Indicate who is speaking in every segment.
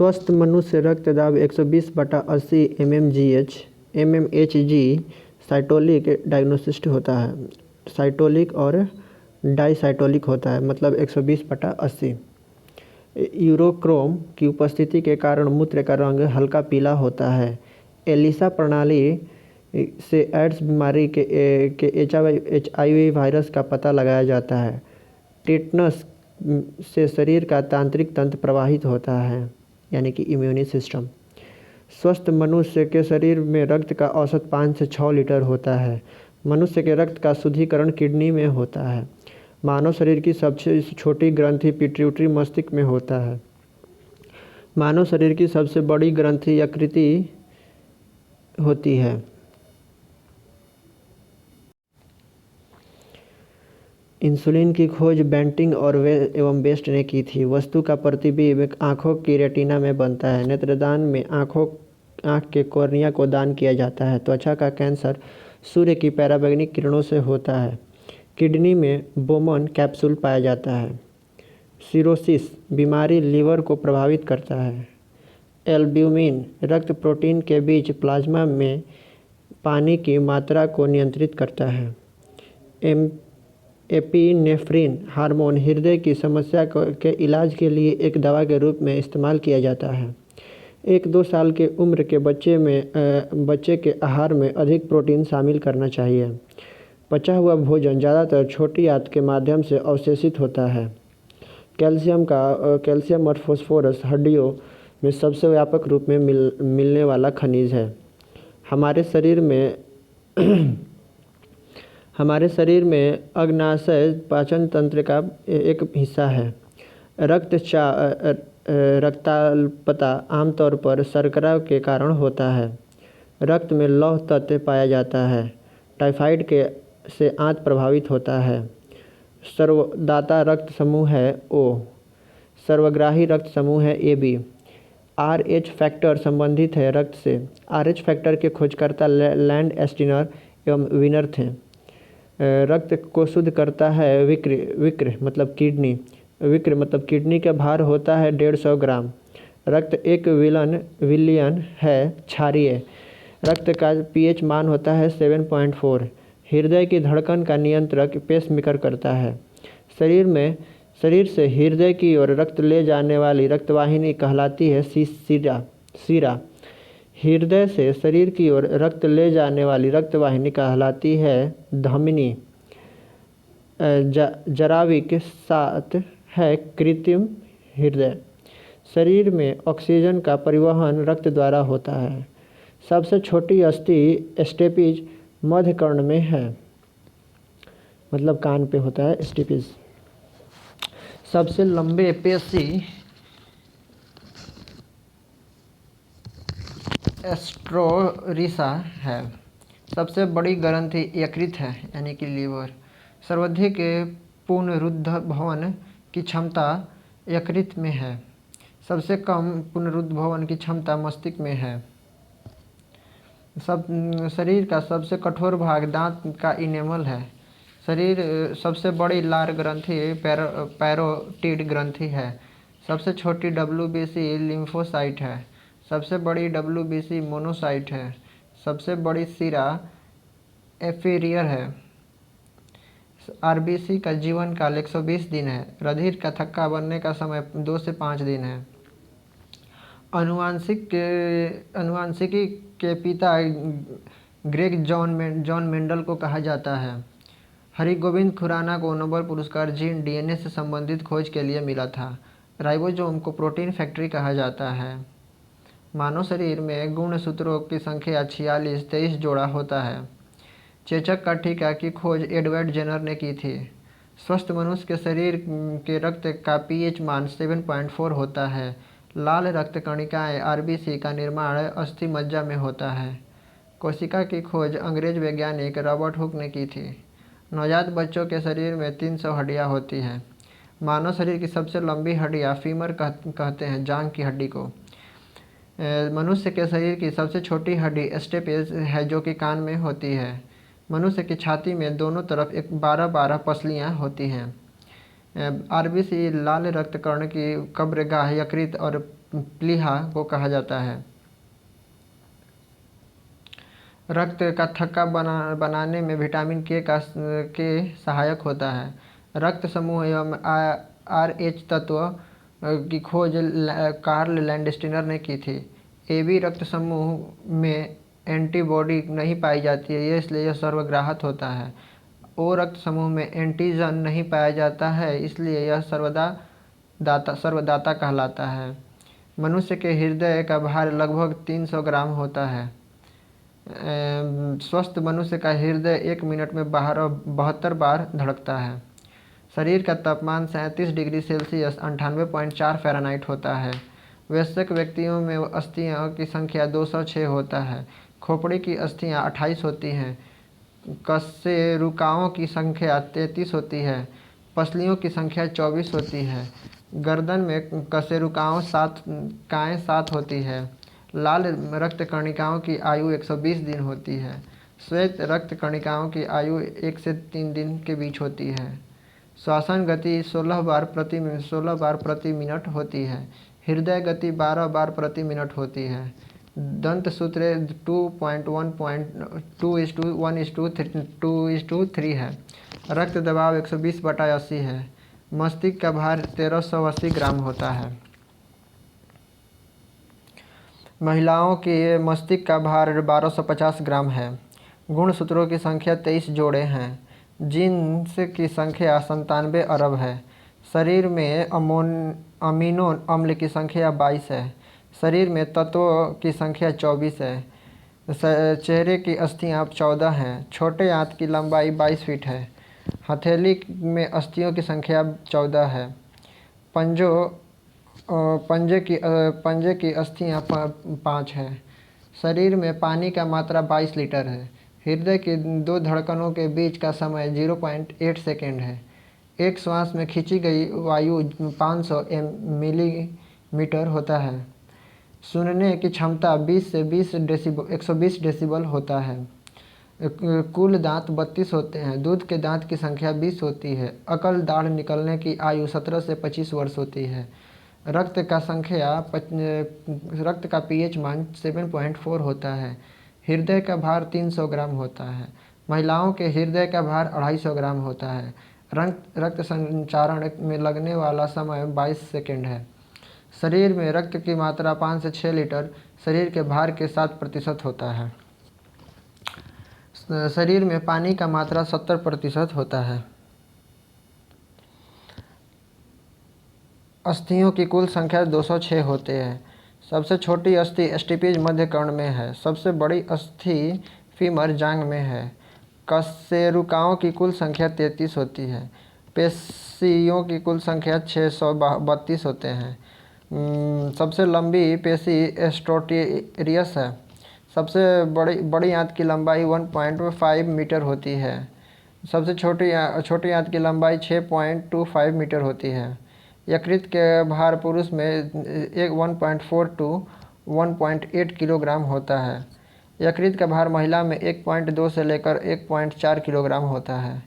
Speaker 1: स्वस्थ मनुष्य रक्त दाब 120/80 mmHg साइटोलिक डायग्नोसिस होता है। साइटोलिक और डाइसाइटोलिक होता है, मतलब 120/80। यूरोक्रोम की उपस्थिति के कारण मूत्र का रंग हल्का पीला होता है। एलिसा प्रणाली से एड्स बीमारी के HIV वायरस का पता लगाया जाता है। टेटनस से शरीर का तांत्रिक तंत्र प्रभावित होता है, यानी कि इम्यूनी सिस्टम। स्वस्थ मनुष्य के शरीर में रक्त का औसत 5 से 6 लीटर होता है। मनुष्य के रक्त का शुद्धिकरण किडनी में होता है। मानव शरीर की सबसे छोटी ग्रंथि पिट्यूटरी मस्तिष्क में होता है। मानव शरीर की सबसे बड़ी ग्रंथि यकृत होती है। इंसुलिन की खोज बेंटिंग और एवं बेस्ट ने की थी। वस्तु का प्रतिबिंब आँखों की रेटिना में बनता है। नेत्रदान में आँख के कॉर्निया को दान किया जाता है। त्वचा का कैंसर सूर्य की पराबैंगनी किरणों से होता है। किडनी में बोमन कैप्सूल पाया जाता है। सिरोसिस बीमारी लीवर को प्रभावित करता है। एल्ब्यूमिन रक्त प्रोटीन के बीच प्लाज्मा में पानी की मात्रा को नियंत्रित करता है। एपिनेफ्रिन हार्मोन हृदय की समस्या के इलाज के लिए एक दवा के रूप में इस्तेमाल किया जाता है। 1-2 साल के उम्र के बच्चे के आहार में अधिक प्रोटीन शामिल करना चाहिए। पचा हुआ भोजन ज़्यादातर छोटी आंत के माध्यम से अवशोषित होता है। कैल्शियम और फास्फोरस हड्डियों में सबसे व्यापक रूप में मिलने वाला खनिज है। हमारे शरीर में अग्नाशय पाचन तंत्र का एक हिस्सा है। रक्ताल्पता आमतौर पर शर्करा के कारण होता है। रक्त में लौह तत्व पाया जाता है। टाइफाइड से आंत प्रभावित होता है। सर्वदाता रक्त समूह है O। सर्वग्राही रक्त समूह है AB। RH फैक्टर संबंधित है रक्त से। RH फैक्टर के खोजकर्ता लैंड एस्टिनर एवं विनर थे। रक्त को शुद्ध करता है विक्र मतलब किडनी। विक्र मतलब किडनी का भार होता है 150 ग्राम। रक्त एक विलियन है क्षारीय। रक्त का pH मान होता है 7.4। हृदय की धड़कन का नियंत्रक पेसमेकर करता है। शरीर से हृदय की ओर रक्त ले जाने वाली रक्तवाहिनी कहलाती है शिरा। हृदय से शरीर की ओर रक्त ले जाने वाली रक्तवाहिनी कहलाती है धमनी। जरावी के साथ है कृत्रिम हृदय। शरीर में ऑक्सीजन का परिवहन रक्त द्वारा होता है। सबसे छोटी अस्थि स्टेपीज मध्य कर्ण में है, मतलब कान पे होता है स्टेपीज। सबसे लंबे पेशी एस्ट्रोरिसा है। सबसे बड़ी ग्रंथि यकृत है, यानी कि लीवर। सर्वाधिक पुनरुद्भवन की क्षमता यकृत में है। सबसे कम पुनरुद्भवन की क्षमता मस्तिष्क में है। शरीर का सबसे कठोर भाग दांत का इनेमल है। सबसे बड़ी लार ग्रंथि पैरोटिड ग्रंथि है। सबसे छोटी WBC लिम्फोसाइट है। सबसे बड़ी WBC मोनोसाइट है। सबसे बड़ी शिरा एफेरियर है। RBC का जीवन काल 120 दिन है। रुधिर का थक्का बनने का समय 2 से 5 दिन है। अनुवांशिकी के पिता ग्रेग जॉन मेंडल को कहा जाता है। हरिगोविंद खुराना को नोबेल पुरस्कार जीन DNA से संबंधित खोज के लिए मिला था। राइबोसोम को प्रोटीन फैक्ट्री कहा जाता है। मानव शरीर में गुणसूत्रों की संख्या 23 जोड़ा होता है। चेचक का टीका की खोज एडवर्ड जेनर ने की थी। स्वस्थ मनुष्य के शरीर के रक्त का pH मान 7.4 होता है। लाल रक्त कणिकाएं RBC का निर्माण अस्थि मज्जा में होता है। कोशिका की खोज अंग्रेज वैज्ञानिक रॉबर्ट हुक ने की थी। नवजात बच्चों के शरीर में 300 हड्डियां होती हैं। मानव शरीर की सबसे लंबी हड्डियां फीमर कहते हैं, जांघ की हड्डी को। मनुष्य के शरीर की सबसे छोटी हड्डी स्टेपेज है, जो कि कान में होती है। मनुष्य की छाती में दोनों तरफ 12 पसलियां होती हैं। RBC लाल रक्त कण की कब्रगाह यकृत और प्लीहा को कहा जाता है। रक्त का थक्का बनाने में विटामिन के सहायक होता है। रक्त समूह एवं RH तत्व की खोज कार्ल लैंडस्टीनर ने की थी। AB रक्त समूह में एंटीबॉडी नहीं पाई जाती है, इसलिए यह सर्वग्राहक होता है। O रक्त समूह में एंटीजन नहीं पाया जाता है, इसलिए यह सर्वदाता कहलाता है। मनुष्य के हृदय का भार लगभग 300 ग्राम होता है। स्वस्थ मनुष्य का हृदय 1 मिनट में 72 बार धड़कता है। शरीर का तापमान 37 डिग्री सेल्सियस 98.4 फ़ारेनहाइट होता है। वयस्क व्यक्तियों में अस्थियों की संख्या 206 होता है। खोपड़ी की अस्थियां 28 होती हैं। कशेरुकाओं की संख्या 33 होती है। पसलियों की संख्या 24 होती है। गर्दन में कशेरुकाओं 7 होती है। लाल रक्त कणिकाओं की आयु 120 दिन होती है। श्वेत रक्त कणिकाओं की आयु 1 से 3 दिन के बीच होती है। श्वसन गति 16 बार प्रति मिनट होती है। हृदय गति 12 बार प्रति मिनट होती है। दंत सूत्र 2.1:1:2:3 है। रक्त दबाव 120/80 है। मस्तिष्क का भार 1380 ग्राम होता है। महिलाओं के मस्तिष्क का भार 1250 ग्राम है। गुणसूत्रों की संख्या 23 जोड़े हैं। जीन्स की संख्या 97 अरब है। शरीर में अमीनो अम्ल की संख्या 22 है। शरीर में तत्वों की संख्या 24 है। चेहरे की अस्थियां 14 हैं। छोटे आंत की लंबाई 22 फीट है। हथेली में अस्थियों की संख्या 14 है। पंजे की अस्थियां 5 है। शरीर में पानी का मात्रा 22 लीटर है। हृदय की 2 धड़कनों के बीच का समय 0.8 सेकेंड है। एक श्वास में खींची गई वायु 500 मिलीमीटर होता है। सुनने की क्षमता 120 डेसिबल होता है। कुल दांत 32 होते हैं। दूध के दांत की संख्या 20 होती है। अकल दाढ़ निकलने की आयु 17 से 25 वर्ष होती है। रक्त का pH मान 7.4 होता है। हृदय का भार 300 ग्राम होता है। महिलाओं के हृदय का भार 250 ग्राम होता है। रक्त संचारण में लगने वाला समय 22 सेकेंड है। शरीर में रक्त की मात्रा 5 से 6 लीटर शरीर के भार के 7% होता है। शरीर में पानी का मात्रा 70% होता है। अस्थियों की कुल संख्या 206 होते हैं। सबसे छोटी अस्थि स्टिपेज मध्य कर्ण में है। सबसे बड़ी अस्थि फीमर जांघ में है। कशेरुकाओं की कुल संख्या 33 होती है। पेशियों की कुल संख्या 632 होते हैं। सबसे लंबी पेशी एस्ट्रोटेरियस है। सबसे बड़ी आंत की लंबाई 1.5 मीटर होती है। सबसे छोटी आंत की लंबाई 6.25 मीटर होती है। यकृत के भार पुरुष में 1.4 to 1.8 किलोग्राम होता है। यकृत का भार महिला में 1.2 से लेकर 1.4 किलोग्राम होता है।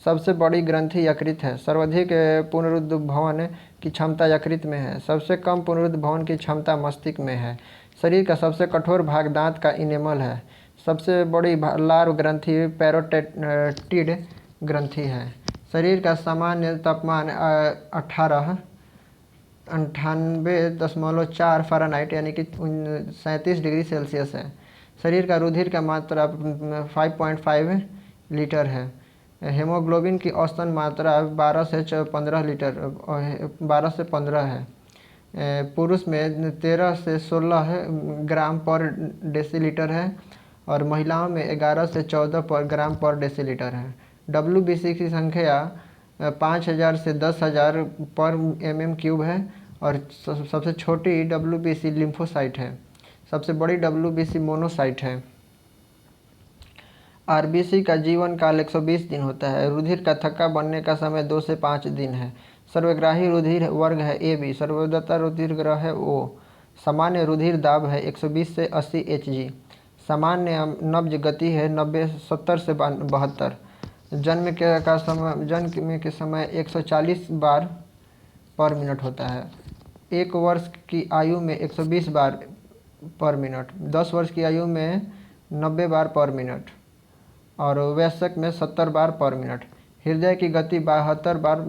Speaker 1: सबसे बड़ी ग्रंथि यकृत है। सर्वाधिक पुनरुद्भवन की क्षमता यकृत में है। सबसे कम पुनरुद्भवन की क्षमता मस्तिष्क में है। शरीर का सबसे कठोर भाग दांत का इनेमल है। सबसे बड़ी लार्व ग्रंथि पैरोटिड ग्रंथि है। शरीर का सामान्य तापमान 98.4 फ़ारेनहाइट यानी कि 37 डिग्री सेल्सियस है। शरीर का रुधिर का मात्रा 5.5 लीटर है। हेमोग्लोबिन की औसतन मात्रा 12 से 15 है। पुरुष में 13 से 16 ग्राम पर डेसीलीटर है और महिलाओं में 11 से 14 ग्राम पर डेसीलीटर है। WBC की संख्या 5000 से 10,000 पर mm³ है और सबसे छोटी WBC लिम्फोसाइट है। सबसे बड़ी WBC मोनोसाइट है। RBC का जीवन काल 120 दिन होता है। रुधिर का थक्का बनने का समय 2 से 5 दिन है। सर्वग्राही रुधिर वर्ग है AB। सर्वोदत्ता रुधिर ग्रह है O। सामान्य रुधिर दाब है 120 से 80 Hg। सामान्य नब्ज गति है 70 से 72। जन्म के समय 140 बार पर मिनट होता है। 1 वर्ष की आयु में 120 बार पर मिनट, 10 वर्ष की आयु में 90 बार पर मिनट और वयस्क में 70 बार पर मिनट। हृदय की गति 72 बार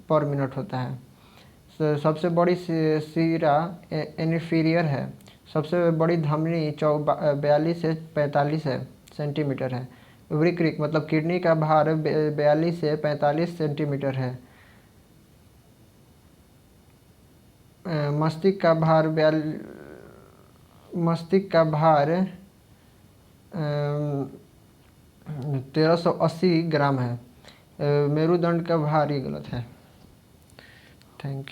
Speaker 1: पर मिनट होता है। सबसे बड़ी सिरा इन्फीरियर है। सबसे बड़ी धमनी 42 से 45 सेंटीमीटर है। वृक्क मतलब किडनी का भार 42 से 45 सेंटीमीटर है। मस्तिष्क का भार 1380 ग्राम है। मेरुदंड का भार, ये गलत है। Thank you.